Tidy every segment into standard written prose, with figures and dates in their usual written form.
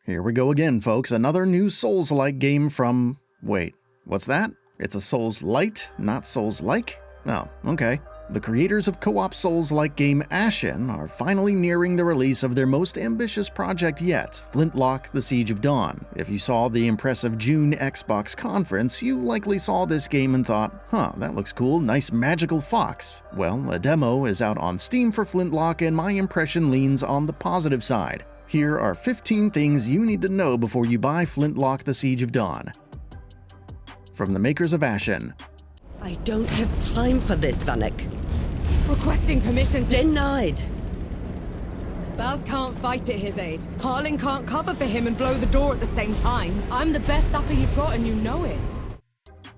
Here we go again, folks. Another new Souls-like game from... Wait, what's that? It's a Souls-lite, not Souls-like? Oh, okay. The creators of co-op Souls-like game Ashen are finally nearing the release of their most ambitious project yet, Flintlock: The Siege of Dawn. If you saw the impressive June Xbox conference, you likely saw this game and thought, huh, that looks cool, nice magical fox. Well, a demo is out on Steam for Flintlock and my impression leans on the positive side. Here are 15 things you need to know before you buy Flintlock: The Siege of Dawn. From the makers of Ashen. I don't have time for this, Vanek. Requesting permission to... Denied. Baz can't fight at his age. Harling can't cover for him and blow the door at the same time. I'm the best sapper you've got and you know it.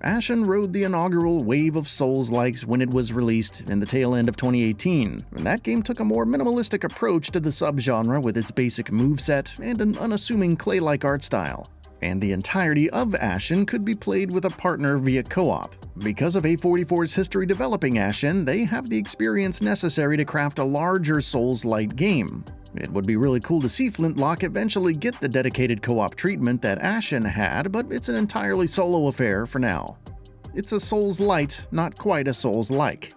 Ashen rode the inaugural wave of Souls-likes when it was released in the tail end of 2018, and that game took a more minimalistic approach to the subgenre with its basic moveset and an unassuming clay-like art style. And the entirety of Ashen could be played with a partner via co-op. Because of A44's history developing Ashen, they have the experience necessary to craft a larger Souls-like game. It would be really cool to see Flintlock eventually get the dedicated co-op treatment that Ashen had, but it's an entirely solo affair for now. It's a Souls-lite, not quite a Souls-like.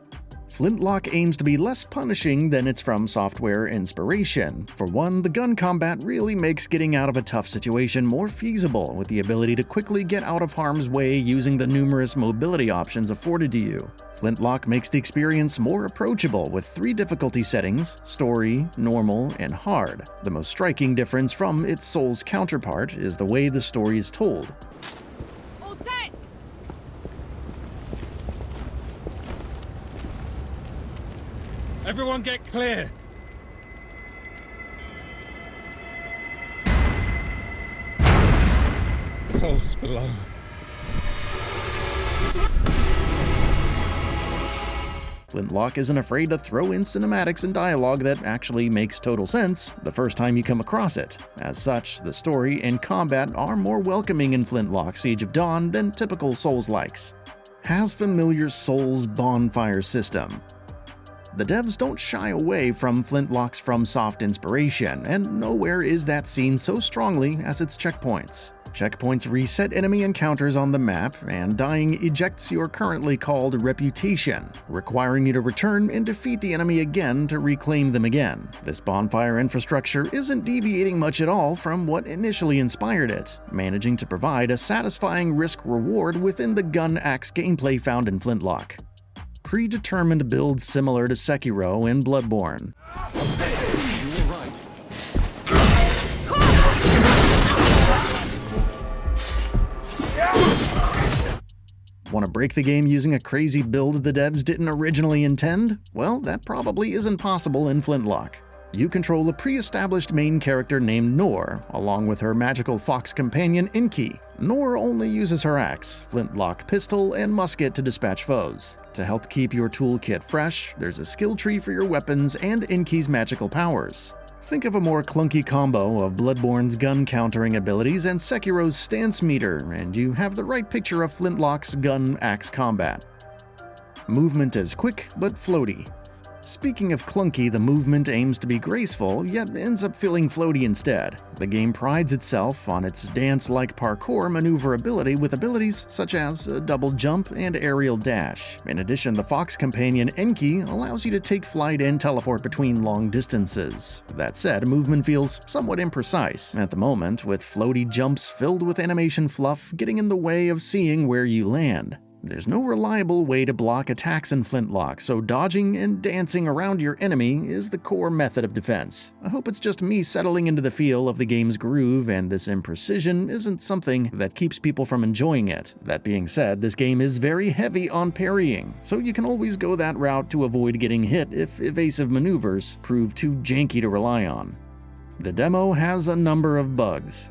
Flintlock aims to be less punishing than its FromSoftware inspiration. For one, the gun combat really makes getting out of a tough situation more feasible with the ability to quickly get out of harm's way using the numerous mobility options afforded to you. Flintlock makes the experience more approachable with 3 difficulty settings: story, normal, and hard. The most striking difference from its Souls counterpart is the way the story is told. All set! Everyone get clear! Falls below. Flintlock isn't afraid to throw in cinematics and dialogue that actually makes total sense the first time you come across it. As such, the story and combat are more welcoming in Flintlock: Siege of Dawn than typical Souls-likes. Has familiar Souls Bonfire system. The devs don't shy away from Flintlock's FromSoft inspiration, and nowhere is that seen so strongly as its checkpoints. Checkpoints reset enemy encounters on the map, and dying ejects your currently called reputation, requiring you to return and defeat the enemy again to reclaim them again. This bonfire infrastructure isn't deviating much at all from what initially inspired it, managing to provide a satisfying risk-reward within the gun-axe gameplay found in Flintlock. Predetermined builds similar to Sekiro and Bloodborne. Want to break the game using a crazy build the devs didn't originally intend? Well, that probably isn't possible in Flintlock. You control a pre-established main character named Noor, along with her magical fox companion Inky. Noor only uses her axe, flintlock pistol, and musket to dispatch foes. To help keep your toolkit fresh, there's a skill tree for your weapons and Inky's magical powers. Think of a more clunky combo of Bloodborne's gun countering abilities and Sekiro's stance meter, and you have the right picture of Flintlock's gun-axe combat. Movement is quick but floaty. Speaking of clunky, the movement aims to be graceful, yet ends up feeling floaty instead. The game prides itself on its dance-like parkour maneuverability with abilities such as a double jump and aerial dash. In addition, the fox companion Enki allows you to take flight and teleport between long distances. That said, movement feels somewhat imprecise at the moment, with floaty jumps filled with animation fluff getting in the way of seeing where you land. There's no reliable way to block attacks in Flintlock, so dodging and dancing around your enemy is the core method of defense. I hope it's just me settling into the feel of the game's groove, and this imprecision isn't something that keeps people from enjoying it. That being said, this game is very heavy on parrying, so you can always go that route to avoid getting hit if evasive maneuvers prove too janky to rely on. The demo has a number of bugs.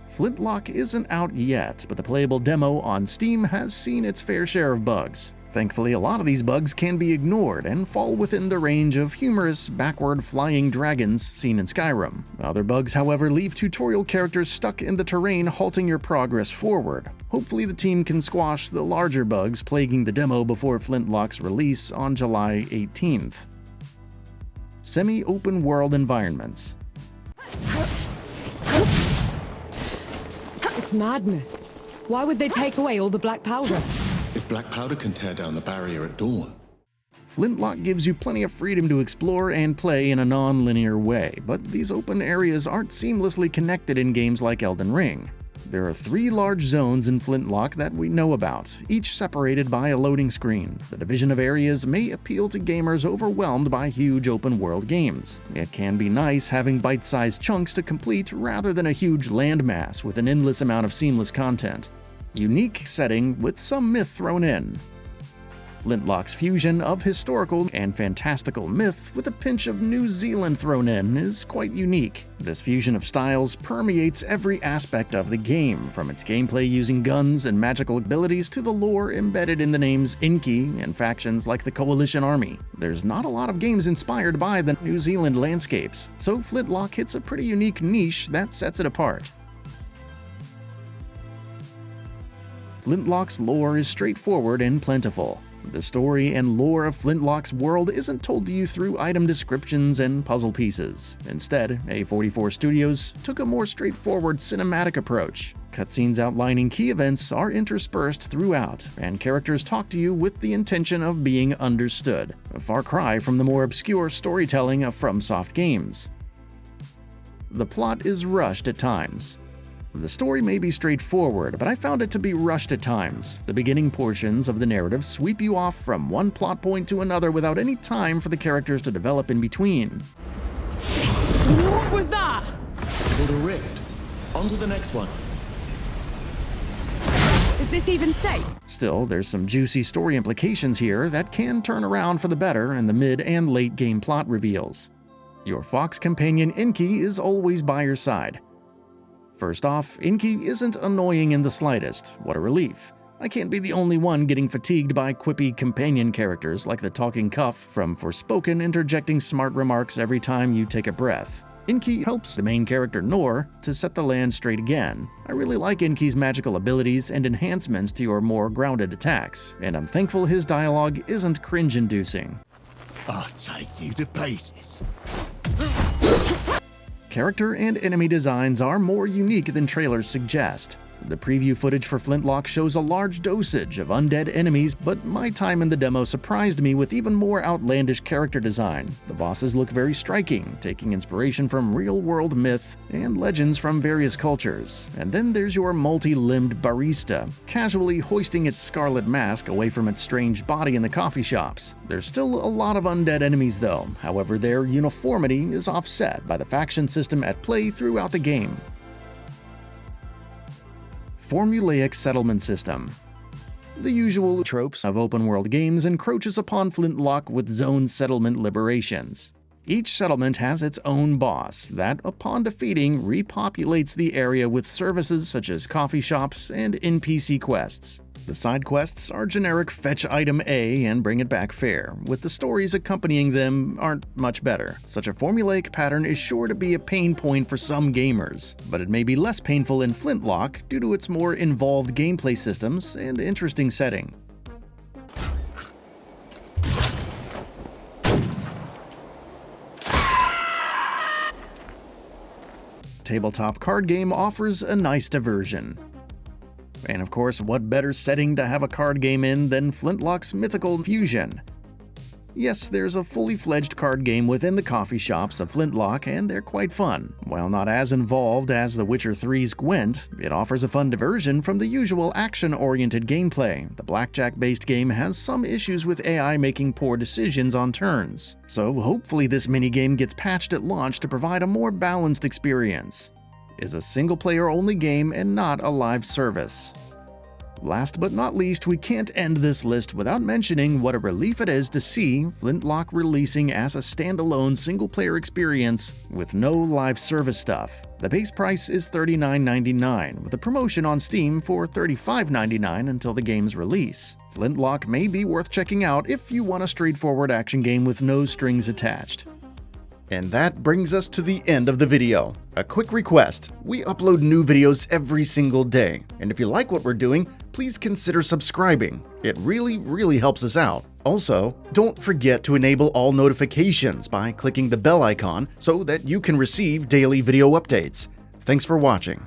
Flintlock isn't out yet, but the playable demo on Steam has seen its fair share of bugs. Thankfully, a lot of these bugs can be ignored and fall within the range of humorous, backward flying dragons seen in Skyrim. Other bugs, however, leave tutorial characters stuck in the terrain, halting your progress forward. Hopefully the team can squash the larger bugs plaguing the demo before Flintlock's release on July 18th. Semi-open world environments. That's madness. Why would they take away all the black powder? If black powder can tear down the barrier at dawn. Flintlock gives you plenty of freedom to explore and play in a non-linear way, but these open areas aren't seamlessly connected in games like Elden Ring. There are 3 large zones in Flintlock that we know about, each separated by a loading screen. The division of areas may appeal to gamers overwhelmed by huge open-world games. It can be nice having bite-sized chunks to complete rather than a huge landmass with an endless amount of seamless content. Unique setting with some myth thrown in. Flintlock's fusion of historical and fantastical myth with a pinch of New Zealand thrown in is quite unique. This fusion of styles permeates every aspect of the game, from its gameplay using guns and magical abilities to the lore embedded in the names Inky and factions like the Coalition Army. There's not a lot of games inspired by the New Zealand landscapes, so Flintlock hits a pretty unique niche that sets it apart. Flintlock's lore is straightforward and plentiful. The story and lore of Flintlock's world isn't told to you through item descriptions and puzzle pieces. Instead, A44 Studios took a more straightforward cinematic approach. Cutscenes outlining key events are interspersed throughout, and characters talk to you with the intention of being understood, a far cry from the more obscure storytelling of FromSoft games. The plot is rushed at times. The story may be straightforward, but I found it to be rushed at times. The beginning portions of the narrative sweep you off from one plot point to another without any time for the characters to develop in between. What was that? Called a rift. On to the next one. Is this even safe? Still, there's some juicy story implications here that can turn around for the better in the mid and late game plot reveals. Your fox companion Inky is always by your side. First off, Inky isn't annoying in the slightest. What a relief. I can't be the only one getting fatigued by quippy companion characters like the talking cuff from Forspoken interjecting smart remarks every time you take a breath. Inky helps the main character Nor to set the land straight again. I really like Inky's magical abilities and enhancements to your more grounded attacks, and I'm thankful his dialogue isn't cringe-inducing. I'll take you to pieces. Character and enemy designs are more unique than trailers suggest. The preview footage for Flintlock shows a large dosage of undead enemies, but my time in the demo surprised me with even more outlandish character design. The bosses look very striking, taking inspiration from real-world myth and legends from various cultures. And then there's your multi-limbed barista, casually hoisting its scarlet mask away from its strange body in the coffee shops. There's still a lot of undead enemies though, however their uniformity is offset by the faction system at play throughout the game. Formulaic settlement system. The usual tropes of open-world games encroaches upon Flintlock with zone settlement liberations. Each settlement has its own boss that, upon defeating, repopulates the area with services such as coffee shops and NPC quests. The side quests are generic fetch item A and bring it back fare, with the stories accompanying them aren't much better. Such a formulaic pattern is sure to be a pain point for some gamers, but it may be less painful in Flintlock due to its more involved gameplay systems and interesting setting. Tabletop card game offers a nice diversion. And of course, what better setting to have a card game in than Flintlock's mythical fusion? Yes, there's a fully fledged card game within the coffee shops of Flintlock, and they're quite fun. While not as involved as The Witcher 3's Gwent, it offers a fun diversion from the usual action-oriented gameplay. The blackjack-based game has some issues with AI making poor decisions on turns, so hopefully this minigame gets patched at launch to provide a more balanced experience. Is a single-player only game and not a live service. Last but not least, we can't end this list without mentioning what a relief it is to see Flintlock releasing as a standalone single-player experience with no live service stuff. The base price is $39.99, with a promotion on Steam for $35.99 until the game's release. Flintlock may be worth checking out if you want a straightforward action game with no strings attached. And that brings us to the end of the video. A quick request: we upload new videos every single day, and if you like what we're doing, please consider subscribing. It really helps us out. Also, don't forget to enable all notifications by clicking the bell icon so that you can receive daily video updates. Thanks for watching.